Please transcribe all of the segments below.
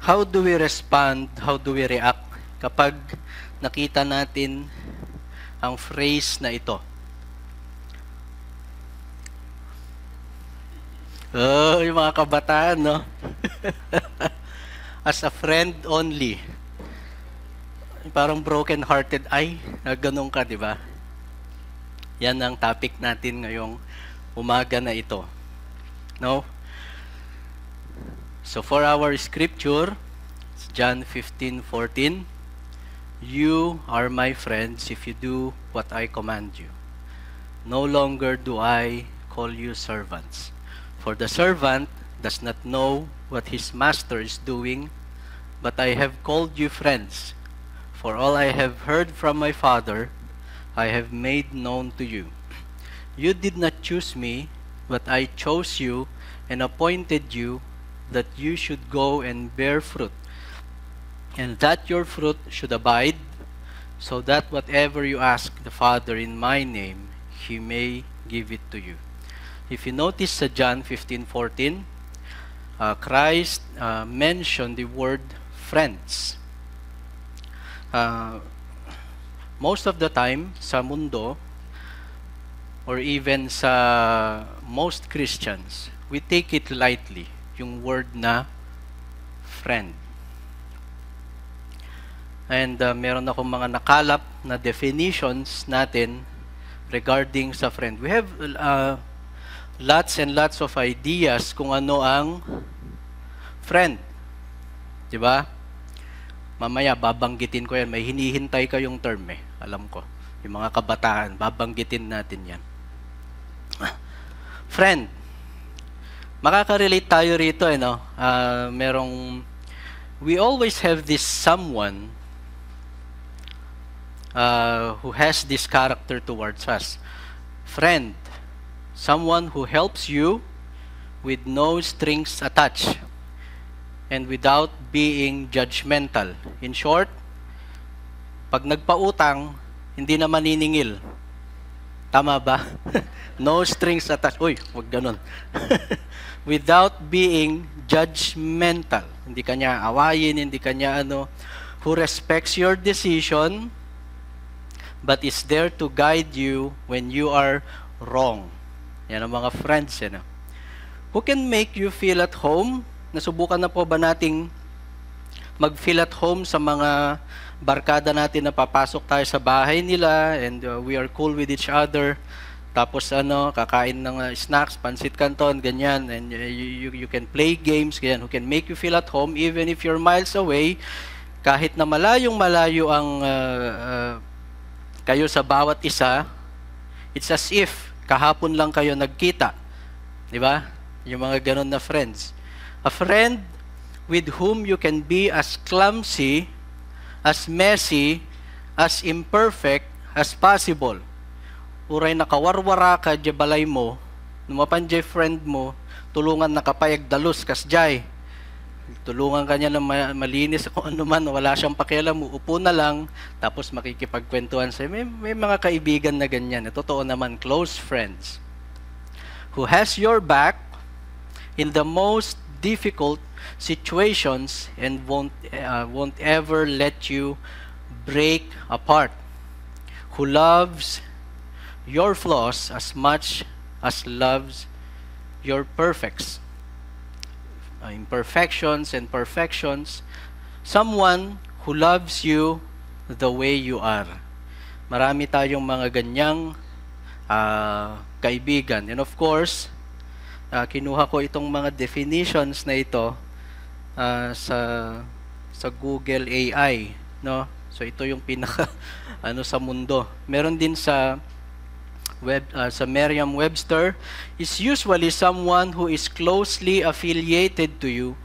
How do we respond, how do we react kapag nakita natin ang phrase na ito? Oh, yung mga kabataan, no? As a friend only. Parang broken-hearted. Ay, ganun ka, di ba? Yan ang topic natin ngayong umaga na ito. No? So for our scripture, John 15:14, "You are my friends if you do what I command you. No longer do I call you servants. For the servant does not know what his master is doing, but I have called you friends. For all I have heard from my Father, I have made known to you. You did not choose me, but I chose you and appointed you that you should go and bear fruit, and that your fruit should abide, so that whatever you ask the Father in my name, He may give it to you." If you notice sa John 15:14, Christ mentioned the word friends. Most of the time, sa mundo, or even sa most Christians, we take it lightly, yung word na friend. And meron akong mga nakalap na definitions natin regarding sa friend. We have lots and lots of ideas kung ano ang friend. Di ba? Mamaya, babanggitin ko yan. May hinihintay kayong term eh. Alam ko. Yung mga kabataan, babanggitin natin yan. Friend. Makaka-relate tayo rito, eh, no? We always have this someone who has this character towards us. Friend. Someone who helps you with no strings attached and without being judgmental. In short, pag nagpautang, hindi na maniningil. Tama ba? No strings attached. Uy, wag ganun. Without being judgmental. Hindi kanya awayin, hindi kanya who respects your decision but is there to guide you when you are wrong. Yan ang mga friends. Yan. Who can make you feel at home? Nasubukan na po ba nating mag-feel at home sa mga barkada natin na papasok tayo sa bahay nila and we are cool with each other. Tapos kakain ng snacks, pansit canton, ganyan. And you can play games, ganyan. Who can make you feel at home even if you're miles away. Kahit na malayong-malayo ang kayo sa bawat isa, it's as if kahapon lang kayo nagkita. Di ba? Yung mga ganun na friends. A friend with whom you can be as clumsy, as messy, as imperfect as possible. Uray nakawarwara ka, balay mo, numapan friend mo, tulungan nakapayag dalus kasjay. Tulungan ka niya ng malinis kung ano man, wala siyang pakialam, upo na lang, tapos makikipagkwentuhan sa'yo. May mga kaibigan na ganyan. Totoo naman, close friends. Who has your back in the most difficult situations and won't ever let you break apart. Who loves your flaws as much as loves your perfects. Imperfections and perfections. Someone who loves you the way you are. Marami tayong mga ganyang kaibigan. And of course, kinuha ko itong mga definitions na ito sa Google AI, no? So ito yung pinaka sa mundo. Meron din sa Merriam-Webster, is usually someone who is closely affiliated to you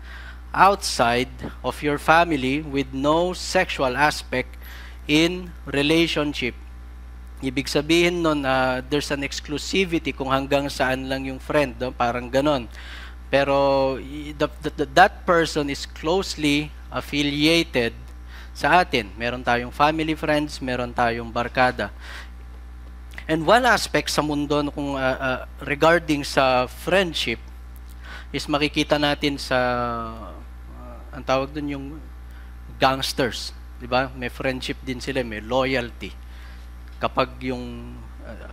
outside of your family with no sexual aspect in relationship. Ibig sabihin nun, there's an exclusivity kung hanggang saan lang yung friend, no? Parang ganon. Pero that person is closely affiliated sa atin. Meron tayong family friends, meron tayong barkada. And one aspect sa mundo kung regarding sa friendship is makikita natin sa ang tawag dun yung gangsters. Di ba? May friendship din sila, may loyalty. Kapag yung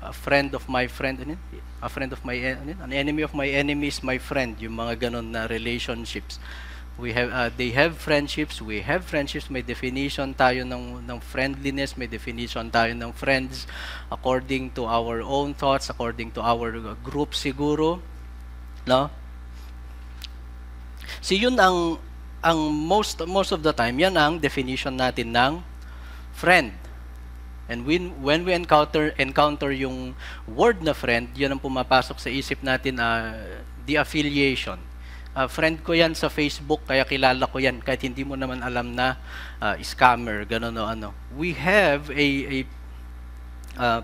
a friend of my friend, a friend of my, an enemy of my enemy is my friend, yung mga ganon na relationships. We have, they have friendships, we have friendships, may definition tayo ng friendliness, may definition tayo ng friends according to our own thoughts, according to our group siguro, no? So yun ang most of the time, yan ang definition natin ng friend. And when we encounter yung word na friend, yan ang pumapasok sa isip natin, the affiliation. Friend ko yan sa Facebook, kaya kilala ko yan, kahit hindi mo naman alam na scammer, gano'n o ano. We have a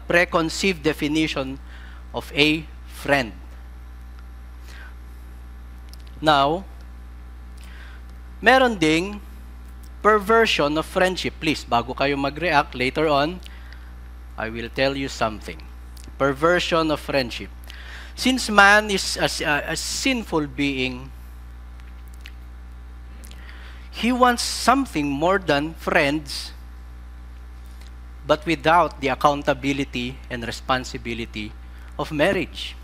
preconceived definition of a friend. Now, meron ding perversion of friendship. Please, bago kayo mag-react, later on, I will tell you something. Perversion of friendship. Since man is a sinful being, he wants something more than friends, but without the accountability and responsibility of marriage.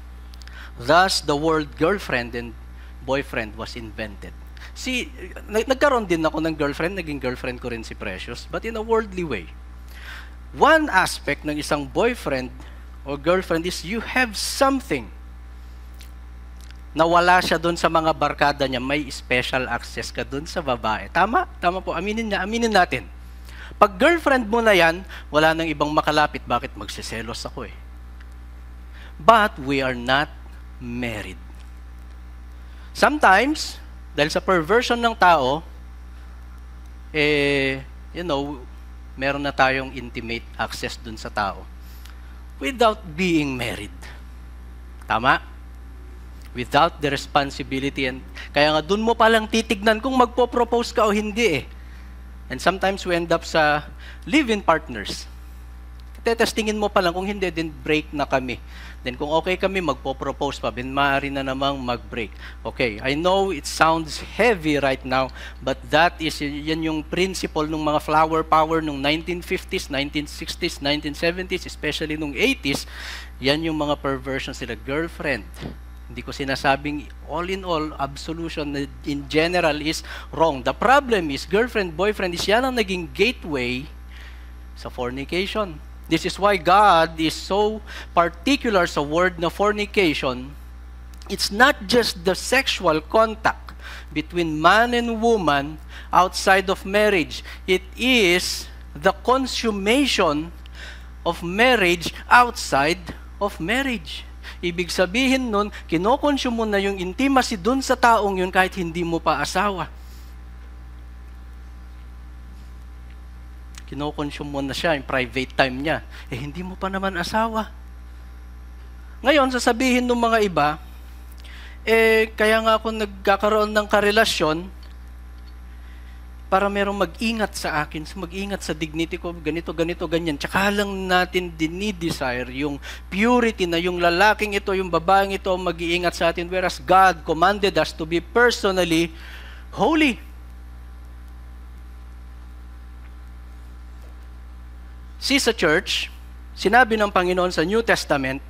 Thus, the word girlfriend and boyfriend was invented. See, nagkaroon din ako ng girlfriend, naging girlfriend ko rin si Precious, but in a worldly way. One aspect ng isang boyfriend or girlfriend is you have something na wala siya doon sa mga barkada niya, may special access ka doon sa babae. Tama? Tama po. Aminin natin. Pag girlfriend mo na yan, wala nang ibang makalapit. Bakit? Magsiselos ako eh. But we are not married. Sometimes, dahil sa perversion ng tao, meron na tayong intimate access dun sa tao without being married. Tama? Without the responsibility. And kaya nga dun mo palang titignan kung magpo-propose ka o hindi eh. And sometimes we end up sa live-in partners. Tetestingin mo pa lang, kung hindi, then break na kami. Then kung okay kami, magpo-propose pa, then maaari na namang mag-break. Okay, I know it sounds heavy right now, but yan yung principle ng mga flower power nung 1950s, 1960s, 1970s, especially nung 80s, yan yung mga perversions nila. Girlfriend. Hindi ko sinasabing all in all, absolution in general is wrong. The problem is, girlfriend, boyfriend, is yan ang naging gateway sa fornication. This is why God is so particular sa word na fornication. It's not just the sexual contact between man and woman outside of marriage. It is the consummation of marriage outside of marriage. Ibig sabihin nun, kinokonsume mo na yung intimacy dun sa taong yun kahit hindi mo pa asawa. Kinokonsume mo na siya, yung private time niya. Eh, hindi mo pa naman asawa. Ngayon, sasabihin ng mga iba, kaya nga ako nagkakaroon ng karelasyon para merong mag-ingat sa akin, mag-ingat sa dignity ko, ganito, ganyan. Tsaka lang natin dinidesire yung purity na yung lalaking ito, yung babaeng ito mag-iingat sa atin, whereas God commanded us to be personally holy. See, sa church, sinabi ng Panginoon sa New Testament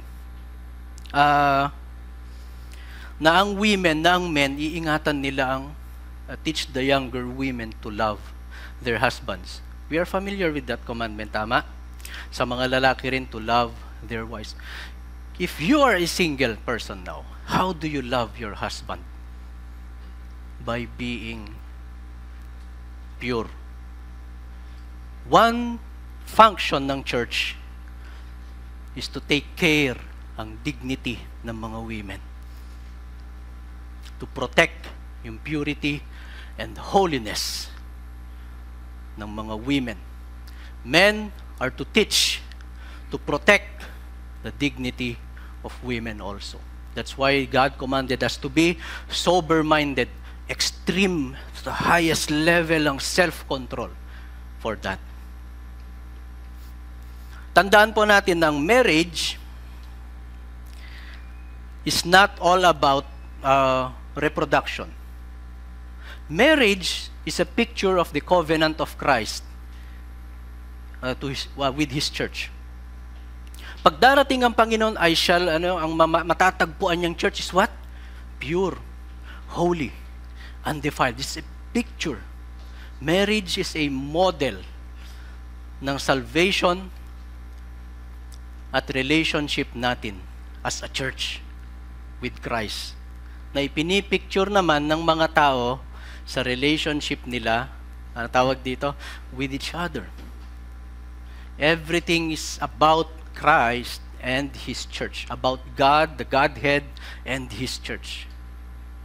na ang women, na ang men, iingatan nila ang teach the younger women to love their husbands. We are familiar with that commandment, tama? Sa mga lalaki rin to love their wives. If you are a single person now, how do you love your husband? By being pure. One function ng church is to take care ang dignity ng mga women. To protect yung purity and holiness ng mga women. Men are to teach, to protect the dignity of women also. That's why God commanded us to be sober-minded, extreme, to the highest level ng self-control for that. Tandaan po natin ng marriage is not all about reproduction. Marriage is a picture of the covenant of Christ with His church. Pag darating ang Panginoon, ang matatagpuan niyang church is what? Pure, holy, undefiled. This is a picture. Marriage is a model ng salvation at relationship natin as a church with Christ. Na ipinipicture naman ng mga tao sa relationship nila, tawag dito, with each other. Everything is about Christ and His church. About God, the Godhead, and His church.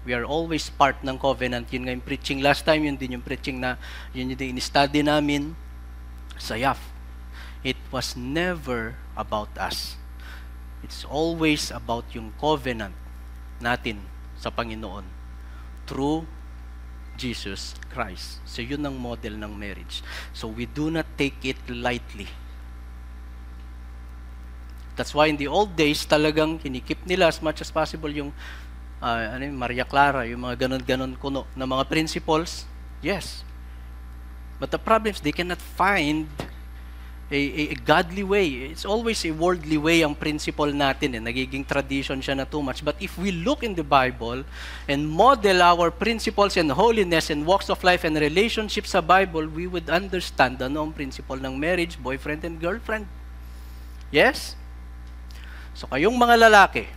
We are always part ng covenant. Yun nga yung preaching last time, yun din yung preaching na, yun yung in-study namin sa YAF. It was never about us. It's always about yung covenant natin sa Panginoon through Jesus Christ. So yun ang model ng marriage. So we do not take it lightly. That's why in the old days, talagang kinikip nila as much as possible yung Maria Clara, yung mga ganon-ganon kuno na mga principles. Yes. But the problem is they cannot find a godly way. It's always a worldly way ang principle natin. Nagiging tradition siya na too much. But if we look in the Bible and model our principles and holiness and walks of life and relationships sa Bible, we would understand ano ang principle ng marriage, boyfriend and girlfriend. Yes? So kayong mga lalaki,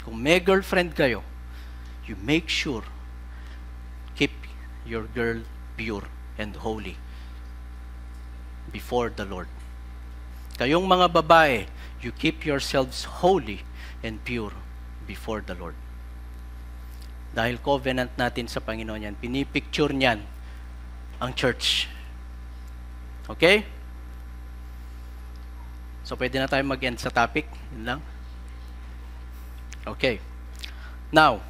kung may girlfriend kayo, you make sure keep your girl pure and holy before the Lord. Kayong mga babae, you keep yourselves holy and pure before the Lord. Dahil covenant natin sa Panginoon yan, pinipicture niyan ang church. Okay? So pwede na tayo mag-end sa topic. Yun lang. Okay. Now,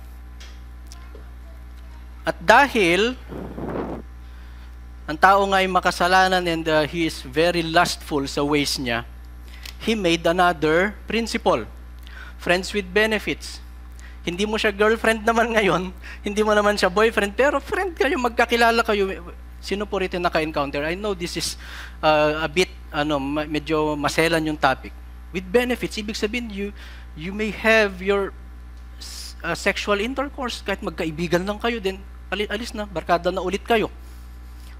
at dahil ang tao nga ay makasalanan and he is very lustful sa ways niya, he made another principle. Friends with benefits. Hindi mo siya girlfriend naman ngayon, hindi mo naman siya boyfriend, pero friend kayo, magkakilala kayo. Sino po rito naka-encounter? I know this is a bit, medyo maselan yung topic. With benefits, ibig sabihin, you may have your sexual intercourse, kahit magkaibigan lang kayo, then alis na, barkada na ulit kayo.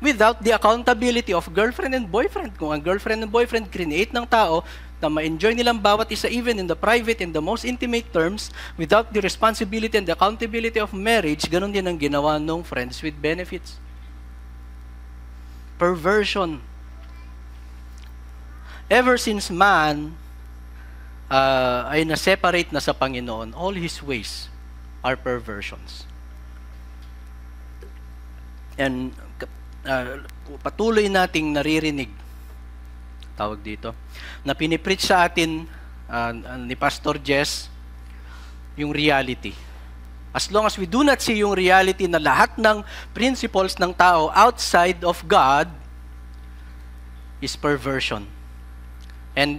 Without the accountability of girlfriend and boyfriend. Kung ang girlfriend and boyfriend create ng tao na ma-enjoy nilang bawat isa even in the private and the most intimate terms, without the responsibility and the accountability of marriage, ganun din ang ginawa ng friends with benefits. Perversion. Ever since man ay na-separate na sa Panginoon, all his ways are perversions. And patuloy nating naririnig, tawag dito, na pinipreach sa atin ni Pastor Jess, yung reality. As long as we do not see yung reality na lahat ng principles ng tao outside of God is perversion. And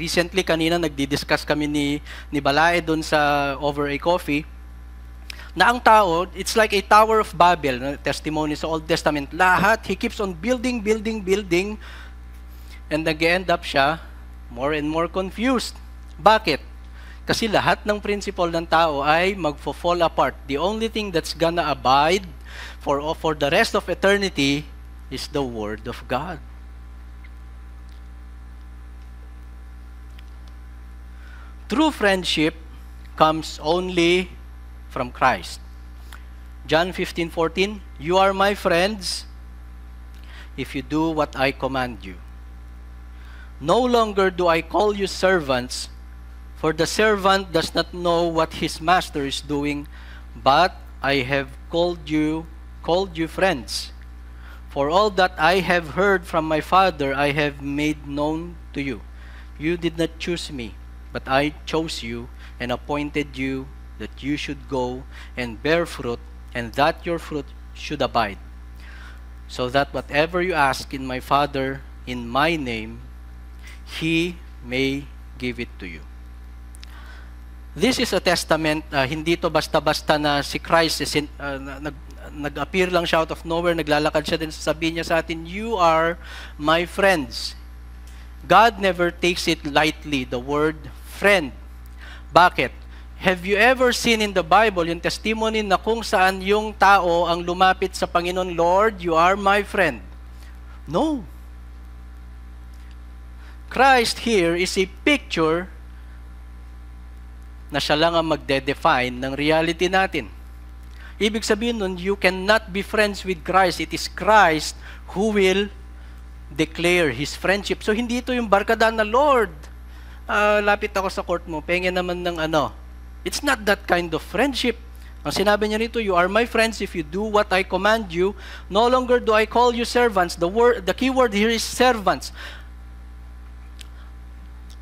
recently, kanina nagdi-discuss kami ni Balae doon sa over a coffee, na ang tao, it's like a Tower of Babel, testimony sa Old Testament. Lahat, he keeps on building, and nag-end up siya more and more confused. Bakit? Kasi lahat ng principle ng tao ay magfo-fall apart. The only thing that's gonna abide for the rest of eternity is the Word of God. True friendship comes only from Christ. John 15:14, "You are my friends if you do what I command you. No longer do I call you servants, for the servant does not know what his master is doing, but I have called you friends. For all that I have heard from my Father, I have made known to you. You did not choose me, but I chose you and appointed you that you should go and bear fruit, and that your fruit should abide, so that whatever you ask in my Father in my name, He may give it to you." This is a testament, hindi to basta-basta na si Christ is nag-appear lang siya out of nowhere, naglalakad siya din, sasabihin niya sa atin, you are my friends. God never takes it lightly, the word friend. Bakit? Have you ever seen in the Bible yung testimony na kung saan yung tao ang lumapit sa Panginoon, Lord, you are my friend? No. Christ here is a picture na siya lang ang magde-define ng reality natin. Ibig sabihin nun, you cannot be friends with Christ. It is Christ who will declare His friendship. So, hindi ito yung barkadahan na, Lord, lapit ako sa court mo, pengen naman ng ano. It's not that kind of friendship. Ang sinabi niya rito, you are my friends if you do what I command you. No longer do I call you servants. The key word here is servants.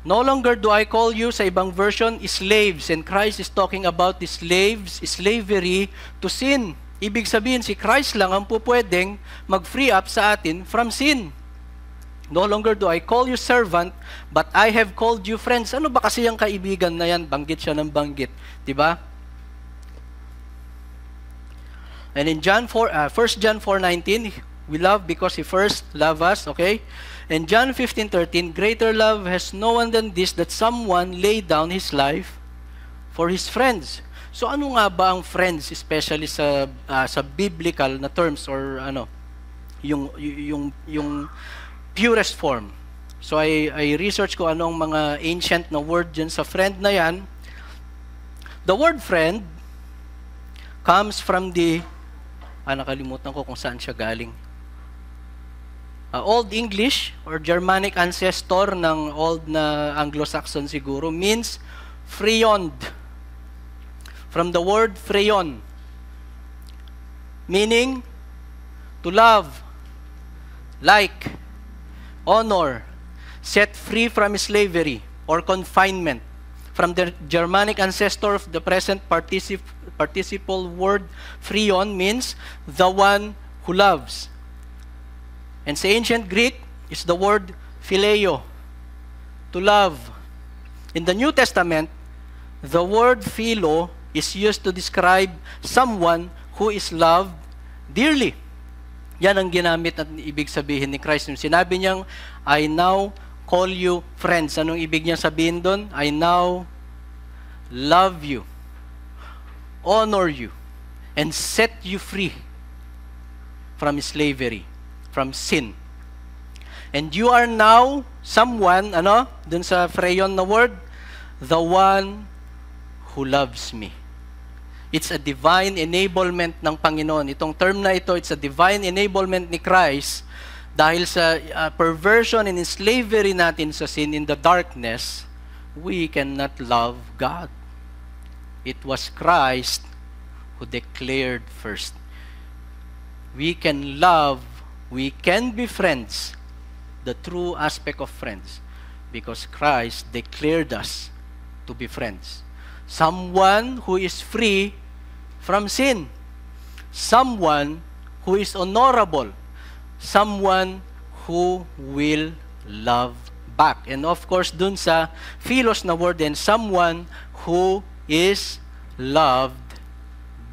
No longer do I call you, sa ibang version, slaves. And Christ is talking about the slaves, slavery to sin. Ibig sabihin, si Christ lang ang pupwedeng mag-free up sa atin from sin. No longer do I call you servant, but I have called you friends. Ano ba kasi yung kaibigan na yan? Banggit siya ng banggit. Diba? And in 1 John 4:19, we love because He first loved us, okay? And John 15:13, greater love has no one than this, that someone lay down his life for his friends. So ano nga ba ang friends, especially sa biblical na terms or ano, yung purest form. So I research ko anong mga ancient na word dyan sa friend na yan. The word friend comes from the, nakalimutan ko kung saan siya galing. Old English or Germanic ancestor ng old na Anglo-Saxon siguro means friend. From the word freon, meaning to love, like, honor, set free from slavery or confinement. From the Germanic ancestor of the present participle word freon means the one who loves. And sa ancient Greek is the word phileo, to love. In the New Testament, the word philo is used to describe someone who is loved dearly. Yan ang ginamit at ibig sabihin ni Christ. Sinabi niyang, I now call you friends. Anong ibig niya sabihin doon? I now love you, honor you, and set you free from slavery, from sin. And you are now someone, dun sa freyon na word, the one who loves me. It's a divine enablement ng Panginoon. Itong term na ito, it's a divine enablement ni Christ dahil sa perversion and slavery natin sa sin in the darkness, we cannot love God. It was Christ who declared first. We can love, we can be friends, the true aspect of friends, because Christ declared us to be friends. Someone who is free from sin. Someone who is honorable. Someone who will love back. And of course, dun sa philos na word din, someone who is loved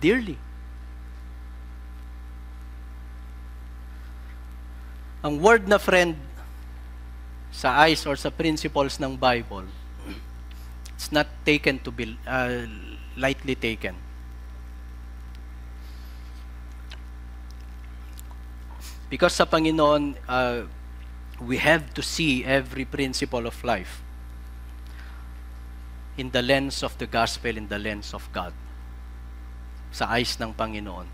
dearly. Ang word na friend sa eyes or sa principles ng Bible, it's not taken to be lightly taken. Because sa Panginoon, we have to see every principle of life in the lens of the gospel, in the lens of God. Sa eyes ng Panginoon.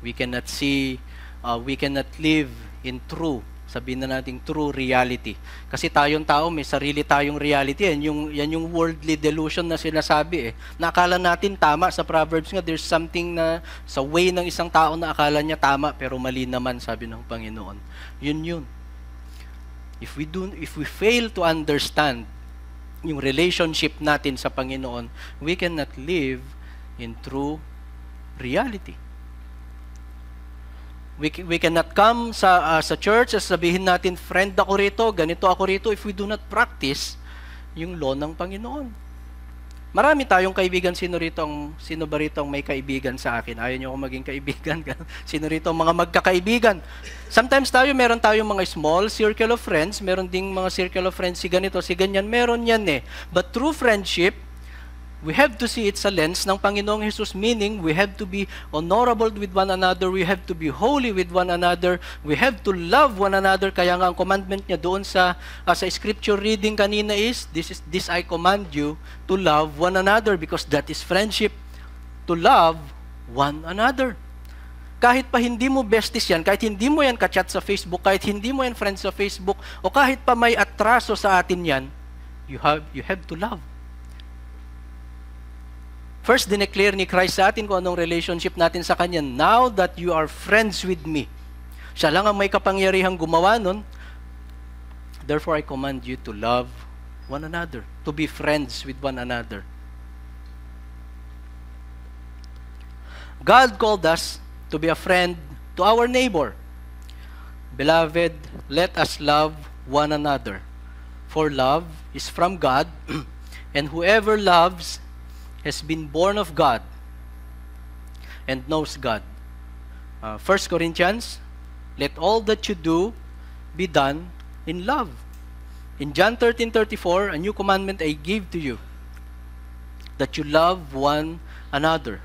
We cannot see, we cannot live in true, sabihin na natin true reality. Kasi tayong tao, may sarili tayong reality. Yan yung worldly delusion na sinasabi. Nakala natin tama sa Proverbs nga, there's something na sa way ng isang tao na akala niya tama, pero mali naman, sabi ng Panginoon. Yun. If we fail to understand yung relationship natin sa Panginoon, we cannot live in true reality. We cannot come sa church at sabihin natin, friend ako rito, ganito ako rito, if we do not practice yung law ng Panginoon. Marami tayong kaibigan. Sino ba rito ang may kaibigan sa akin? Ayaw niyo akong maging kaibigan. Sino rito ang mga magkakaibigan? Sometimes meron tayong mga small circle of friends, meron ding mga circle of friends, si ganito, si ganyan, meron yan eh. But true friendship, we have to see it sa lens ng Panginoong Jesus, meaning we have to be honorable with one another, we have to be holy with one another, we have to love one another. Kaya nga ang commandment niya doon sa scripture reading kanina is, this I command you to love one another, because that is friendship, to love one another. Kahit pa hindi mo besties yan, kahit hindi mo yan ka-chat sa Facebook, kahit hindi mo yan friends sa Facebook, o kahit pa may atraso sa atin yan, you have to love. First, dineclare ni Christ sa atin kung anong relationship natin sa Kanya. Now that you are friends with me. Siya lang ang may kapangyarihang gumawa nun. Therefore, I command you to love one another, to be friends with one another. God called us to be a friend to our neighbor. Beloved, let us love one another. For love is from God, and whoever loves has been born of God and knows God. 1 Corinthians, let all that you do be done in love. In John 13:34, a new commandment I give to you, that you love one another.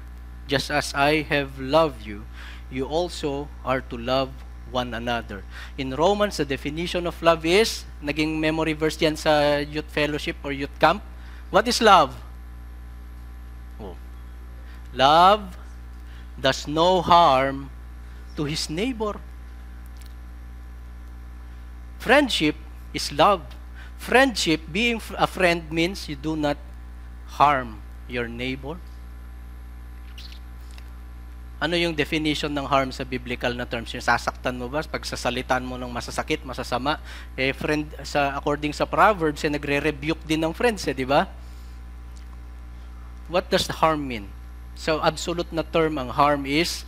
Just as I have loved you, you also are to love one another. In Romans, the definition of love is, naging memory verse yan sa youth fellowship or youth camp. What is love? Love does no harm to his neighbor. Friendship is love. Friendship, being a friend, means you do not harm your neighbor. Ano yung definition ng harm sa biblical na terms? Yung sasaktan mo ba? Pagsasalitan mo ng masasakit, masasama? Friend, according sa Proverbs, nagre-rebuke din ng friends, di ba? What does harm mean? So, absolute na term, ang harm is,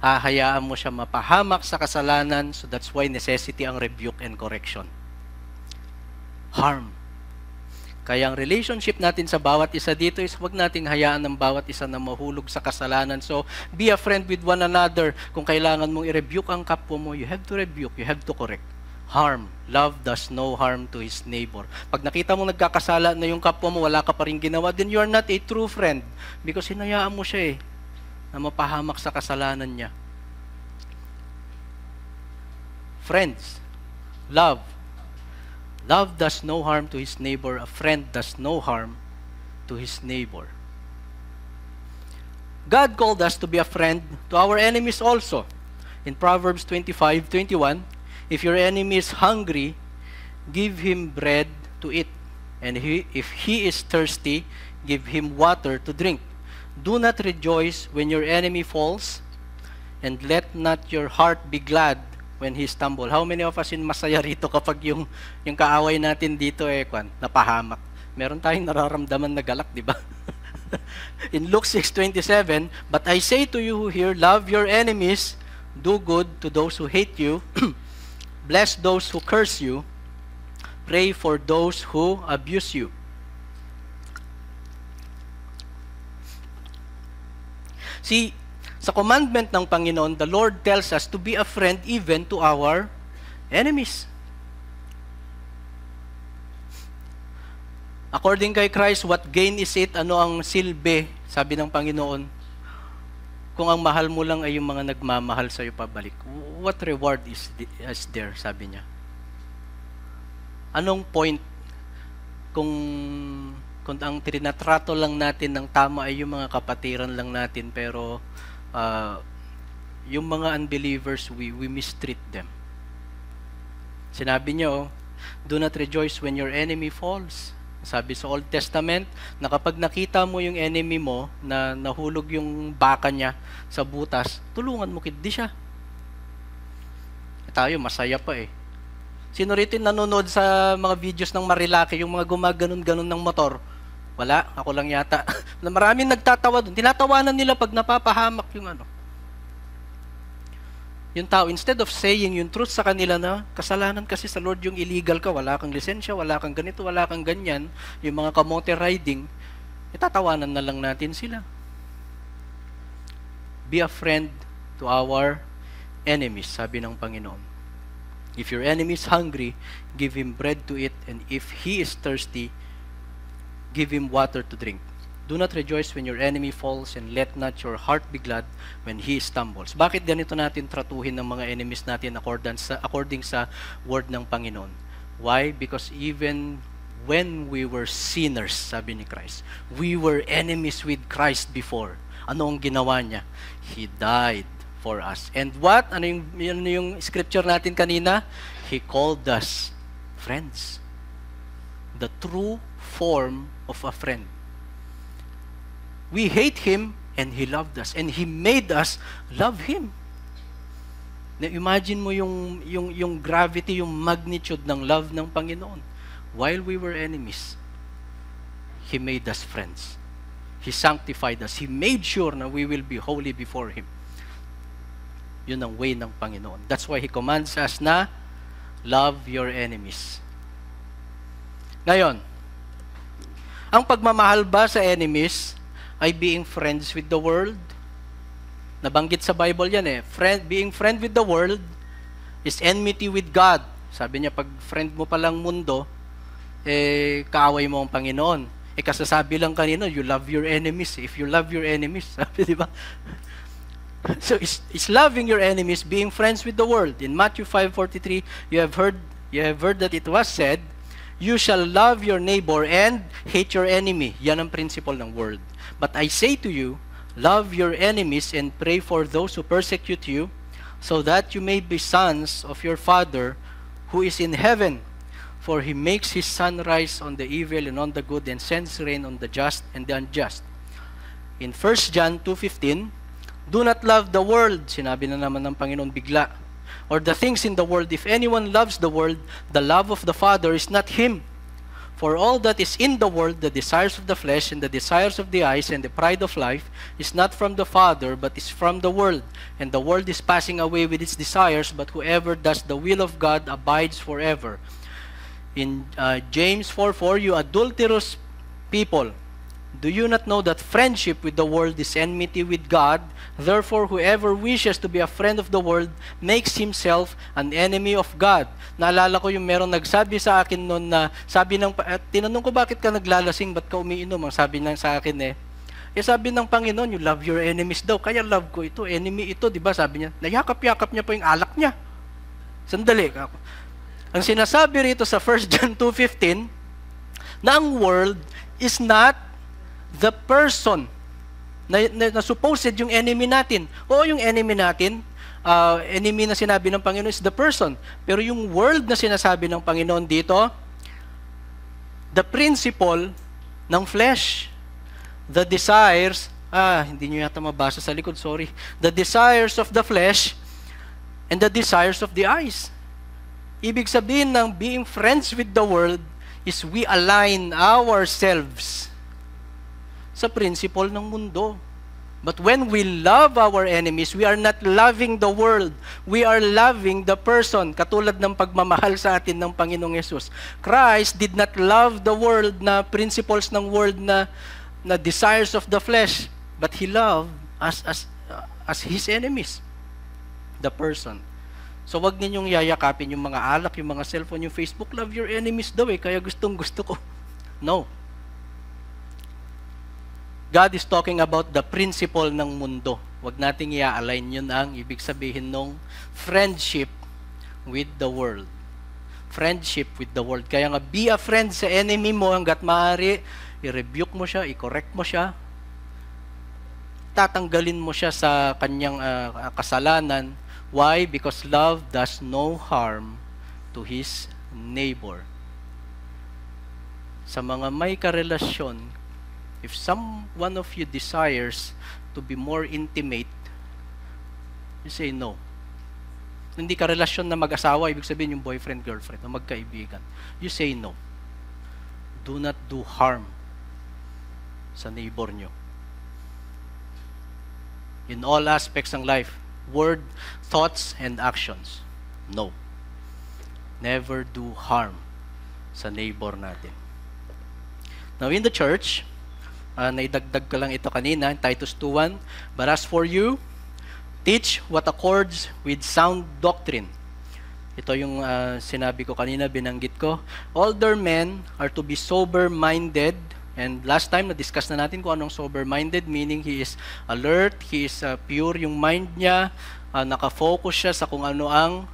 hahayaan mo siya mapahamak sa kasalanan, so that's why necessity ang rebuke and correction. Harm. Kaya ang relationship natin sa bawat isa dito is huwag nating hayaan ng bawat isa na mahulog sa kasalanan. So, be a friend with one another. Kung kailangan mong i-rebuke ang kapwa mo, you have to rebuke, you have to correct. Harm. Love does no harm to his neighbor. Pag nakita mo nagkakasala na yung kapwa mo, wala ka pa rin ginawa, then you are not a true friend. Because hinayaan mo siya na mapahamak sa kasalanan niya. Friends, love. Love does no harm to his neighbor. A friend does no harm to his neighbor. God called us to be a friend to our enemies also. In Proverbs 25:21, if your enemy is hungry, give him bread to eat. And if he is thirsty, give him water to drink. Do not rejoice when your enemy falls, and let not your heart be glad when he stumble. How many of us masaya rito kapag yung kaaway natin dito napahamak? Meron tayong nararamdaman na galak, di ba? In Luke 6:27, but I say to you who hear, love your enemies, do good to those who hate you, bless those who curse you, pray for those who abuse you. See, sa commandment ng Panginoon, the Lord tells us to be a friend even to our enemies. According kay Christ, what gain is it? Ano ang silbi? Sabi ng Panginoon, kung ang mahal mo lang ay yung mga nagmamahal sa iyo pabalik. What reward is there? Sabi niya. Anong point kung ang tinatrato lang natin ng tama ay yung mga kapatiran lang natin, pero yung mga unbelievers, we mistreat them. Sinabi niyo, do not rejoice when your enemy falls. Sabi sa Old Testament, na kapag nakita mo yung enemy mo, na nahulog yung baka niya sa butas, tulungan mo kid di siya. Tayo, masaya pa Sino rito nanonood sa mga videos ng Marilaki, yung mga gumaganon-ganon ng motor? Wala, ako lang yata. Maraming nagtatawa doon. Tinatawanan nila pag napapahamak yung yung tao, instead of saying yung truth sa kanila na kasalanan kasi sa Lord yung illegal ka, wala kang lisensya, wala kang ganito, wala kang ganyan, yung mga kamote riding, Itatawanan na lang natin sila. Be a friend to our enemies, sabi ng Panginoon. If your enemy is hungry, give him bread to eat, and if he is thirsty, give him water to drink. Do not rejoice when your enemy falls, and let not your heart be glad when he stumbles. Bakit ganito natin tratuhin ng mga enemies natin according sa word ng Panginoon? Why? Because even when we were sinners, sabi ni Christ, we were enemies with Christ before. Ano ang ginawa niya? He died for us. And what? Ano yung scripture natin kanina? He called us friends. The true form of a friend. We hate Him and He loved us. And He made us love Him. Now, imagine mo yung gravity, yung magnitude ng love ng Panginoon. While we were enemies, He made us friends. He sanctified us. He made sure na we will be holy before Him. Yun ang way ng Panginoon. That's why He commands us na love your enemies. Ngayon, ang pagmamahal ba sa enemies ay being friends with the world? Nabanggit sa Bible yan eh. Being friend with the world is enmity with God. Sabi niya, pag friend mo palang mundo, kaaway mo ang Panginoon. Kasasabi lang kanino, you love your enemies. If you love your enemies, sabi, di ba? So, is loving your enemies being friends with the world. In Matthew 5:43, you have heard that it was said, you shall love your neighbor and hate your enemy. Yan ang principle ng word. But I say to you, love your enemies and pray for those who persecute you, so that you may be sons of your Father who is in heaven. For He makes His sun rise on the evil and on the good, and sends rain on the just and the unjust. In 1 John 2:15, do not love the world, sinabi na naman ng Panginoon bigla, or the things in the world. If anyone loves the world, the love of the Father is not him. For all that is in the world, the desires of the flesh and the desires of the eyes and the pride of life, is not from the Father, but is from the world. And the world is passing away with its desires, but whoever does the will of God abides forever. In James 4:4, you adulterous people, do you not know that friendship with the world is enmity with God? Therefore, whoever wishes to be a friend of the world makes himself an enemy of God. Naalala ko yung merong nagsabi sa akin noon na, tinanong ko, bakit ka naglalasing, ba't ka umiinom? Ang sabi lang sa akin sabi ng Panginoon, you love your enemies daw. Kaya love ko ito, enemy ito, di ba? Sabi niya, nayakap-yakap niya po yung alak niya. Sandali. Ang sinasabi rito sa 1 John 2:15, na ang world is not the person na supposed yung enemy natin. O yung enemy natin, enemy na sinabi ng Panginoon is the person. Pero yung world na sinasabi ng Panginoon dito, the principle ng flesh, the desires, hindi nyo yata mabasa sa likod, sorry. The desires of the flesh and the desires of the eyes. Ibig sabihin ng being friends with the world is we align ourselves sa principle ng mundo. But when we love our enemies, we are not loving the world. We are loving the person. Katulad ng pagmamahal sa atin ng Panginoong Yesus. Christ did not love the world na principles ng world na desires of the flesh. But He loved as His enemies. The person. So wag ninyong yayakapin yung mga alak, yung mga cellphone, yung Facebook. Love your enemies daw kaya gusto ko. No. God is talking about the principle ng mundo. Huwag nating i-align, yun ang ibig sabihin ng friendship with the world. Friendship with the world. Kaya nga, be a friend sa enemy mo hanggat maaari, i-rebuke mo siya, i-correct mo siya, tatanggalin mo siya sa kanyang kasalanan. Why? Because love does no harm to his neighbor. Sa mga may karelasyon, if one of you desires to be more intimate, you say no. Hindi ka relasyon na mag-asawa, ibig sabihin yung boyfriend, girlfriend, na magkaibigan. You say no. Do not do harm sa neighbor nyo. In all aspects ng life, word, thoughts, and actions. No. Never do harm sa neighbor natin. Now in the church, naidagdag ko lang ito kanina, Titus 2:1. But as for you, teach what accords with sound doctrine. Ito yung sinabi ko kanina, binanggit ko. Older men are to be sober-minded. And last time, na-discuss na natin kung anong sober-minded, meaning he is alert, he is pure yung mind niya, nakafocus siya sa kung ano ang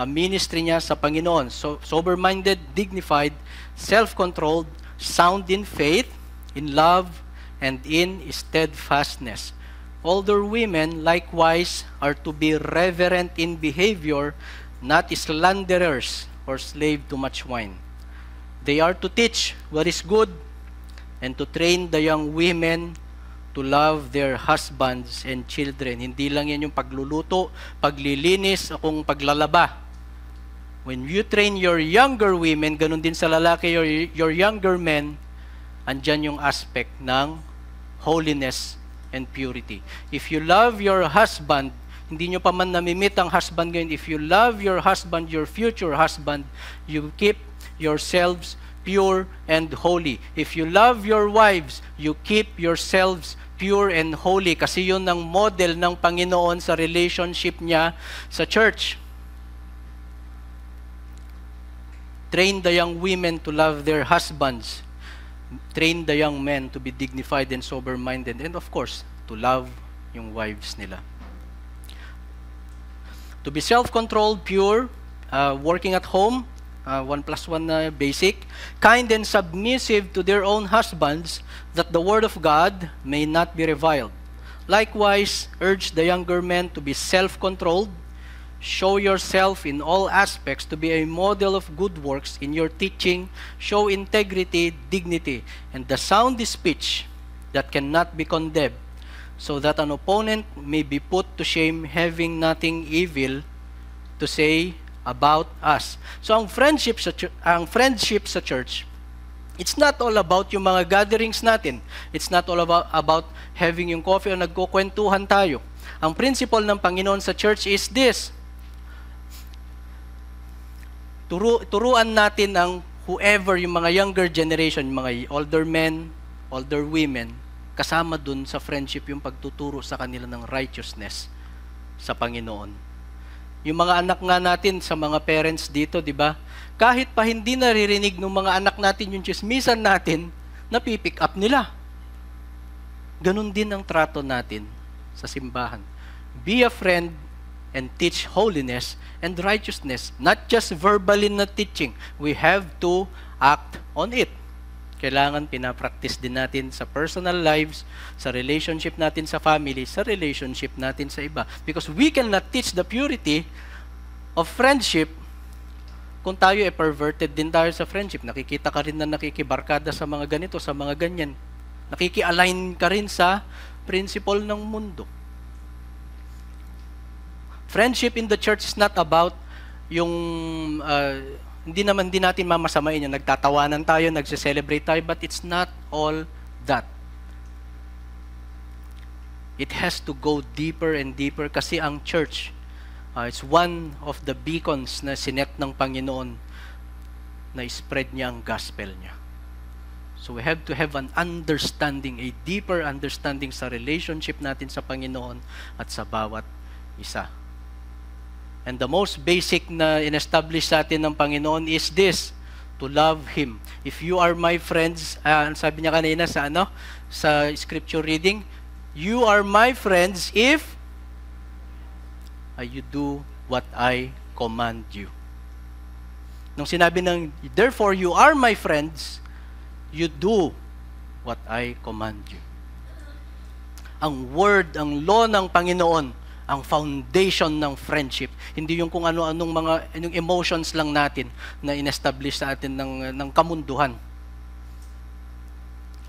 ministry niya sa Panginoon. So, sober-minded, dignified, self-controlled, sound in faith, in love, and in steadfastness. Older women, likewise, are to be reverent in behavior, not slanderers or slave to much wine. They are to teach what is good and to train the young women to love their husbands and children. Hindi lang yan yung pagluluto, paglilinis, o kung paglalaba. When you train your younger women, ganun din sa lalaki, your younger men, andyan yung aspect ng holiness and purity. If you love your husband, hindi nyo pa man namimit ang husband ngayon, if you love your husband, your future husband, you keep yourselves pure and holy. If you love your wives, you keep yourselves pure and holy. Kasi yun ang model ng Panginoon sa relationship niya sa church. Train the young women to love their husbands. Train the young men to be dignified and sober-minded. And of course, to love yung wives nila. To be self-controlled, pure, working at home, 1+1 na basic, kind and submissive to their own husbands, that the word of God may not be reviled. Likewise, urge the younger men to be self-controlled. Show yourself in all aspects to be a model of good works in your teaching. Show integrity, dignity, and the sound speech that cannot be condemned, so that an opponent may be put to shame, having nothing evil to say about us. So ang friendship sa church, it's not all about yung mga gatherings natin. It's not all about having yung coffee o nagkukwentuhan tayo. Ang principle ng Panginoon sa church is this: turuan natin ang whoever, yung mga younger generation, yung mga older men, older women, kasama dun sa friendship yung pagtuturo sa kanila ng righteousness sa Panginoon. Yung mga anak nga natin sa mga parents dito, di ba? Kahit pa hindi naririnig ng mga anak natin yung chismisan natin, napipick up nila. Ganun din ang trato natin sa simbahan. Be a friend and teach holiness and righteousness. Not just verbally na teaching. We have to act on it. Kailangan pinapractice din natin sa personal lives, sa relationship natin sa family, sa relationship natin sa iba. Because we cannot teach the purity of friendship kung tayo perverted din tayo sa friendship. Nakikita ka rin na nakikibarkada sa mga ganito, sa mga ganyan. Nakiki-align ka rin sa principle ng mundo. Friendship in the church is not about yung, hindi natin mamasamain yung nagtatawanan tayo, nagse-celebrate tayo, but it's not all that. It has to go deeper and deeper kasi ang church, it's one of the beacons na sinet ng Panginoon na spread niya ang gospel niya. So we have to have an understanding, a deeper understanding sa relationship natin sa Panginoon at sa bawat isa. And the most basic na in-establish sa atin ng Panginoon is this: to love Him. If you are my friends, sabi niya kanina sa scripture reading, you are my friends if you do what I command you. Nung sinabi ng, therefore you are my friends, you do what I command you. Ang word, ang law ng Panginoon, ang foundation ng friendship. Hindi yung kung ano-anong mga yung emotions lang natin na in-establish sa atin ng kamunduhan.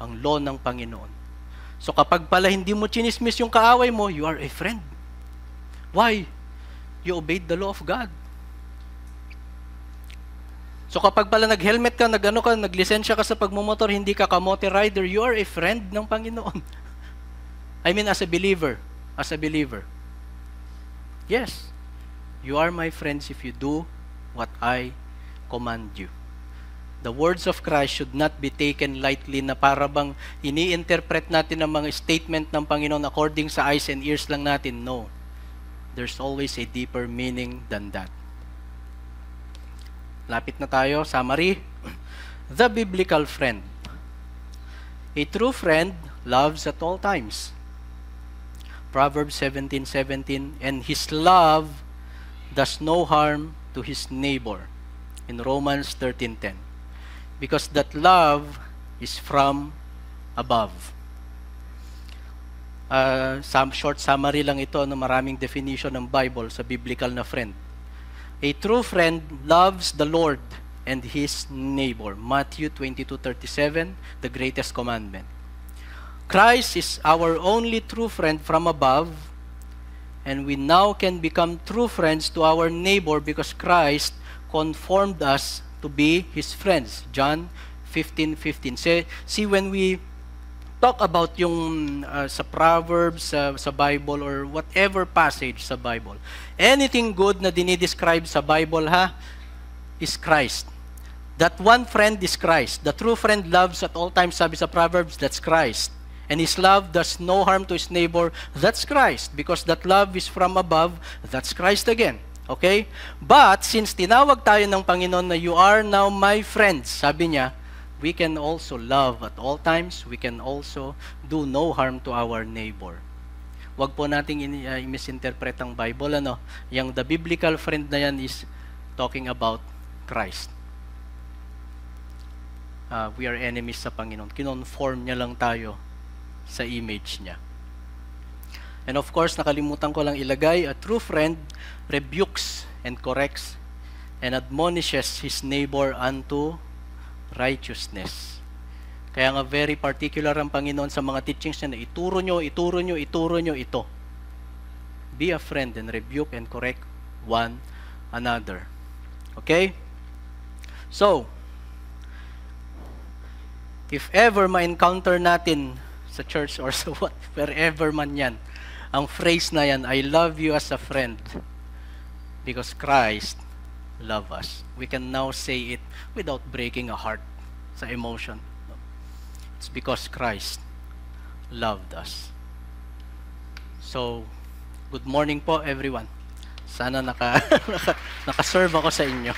Ang law ng Panginoon. So kapag pala hindi mo chinismis yung kaaway mo, you are a friend. Why? You obeyed the law of God. So kapag pala nag-helmet ka, naglisensya ka sa pagmumotor, hindi ka kamote rider, you are a friend ng Panginoon. I mean as a believer. As a believer. Yes, you are my friends if you do what I command you. The words of Christ should not be taken lightly na para bang ini-interpret natin ang mga statement ng Panginoon according sa eyes and ears lang natin. No. There's always a deeper meaning than that. Lapit na tayo. Summary. The biblical friend. A true friend loves at all times. Proverbs 17:17, and his love does no harm to his neighbor. In Romans 13:10. Because that love is from above. Some short summary lang ito ng maraming definition ng Bible sa biblical na friend. A true friend loves the Lord and his neighbor. Matthew 22:37, the greatest commandment. Christ is our only true friend from above, and we now can become true friends to our neighbor because Christ conformed us to be his friends. John 15:15. See, when we talk about yung sa Proverbs, sa Bible, or whatever passage sa Bible, anything good na dinidescribe sa Bible, is Christ. That one friend is Christ. The true friend loves at all times, sabi sa Proverbs, that's Christ. And his love does no harm to his neighbor, that's Christ. Because that love is from above, that's Christ again. Okay? But, since tinawag tayo ng Panginoon na you are now my friends, sabi niya, we can also love at all times. We can also do no harm to our neighbor. Huwag po nating i-misinterpret ang Bible. Yung the biblical friend na yan is talking about Christ. We are enemies sa Panginoon. Kinonform niya lang tayo sa image niya. And of course, nakalimutan ko lang ilagay, a true friend rebukes and corrects and admonishes his neighbor unto righteousness. Kaya nga very particular ang Panginoon sa mga teachings niya na ituro nyo ito. Be a friend and rebuke and correct one another. Okay? So, if ever ma-encounter natin sa church or sa wherever man yan, ang phrase na yan, I love you as a friend because Christ love us. We can now say it without breaking a heart sa emotion. It's because Christ loved us. So, good morning po everyone. Sana naka-serve ako sa inyo.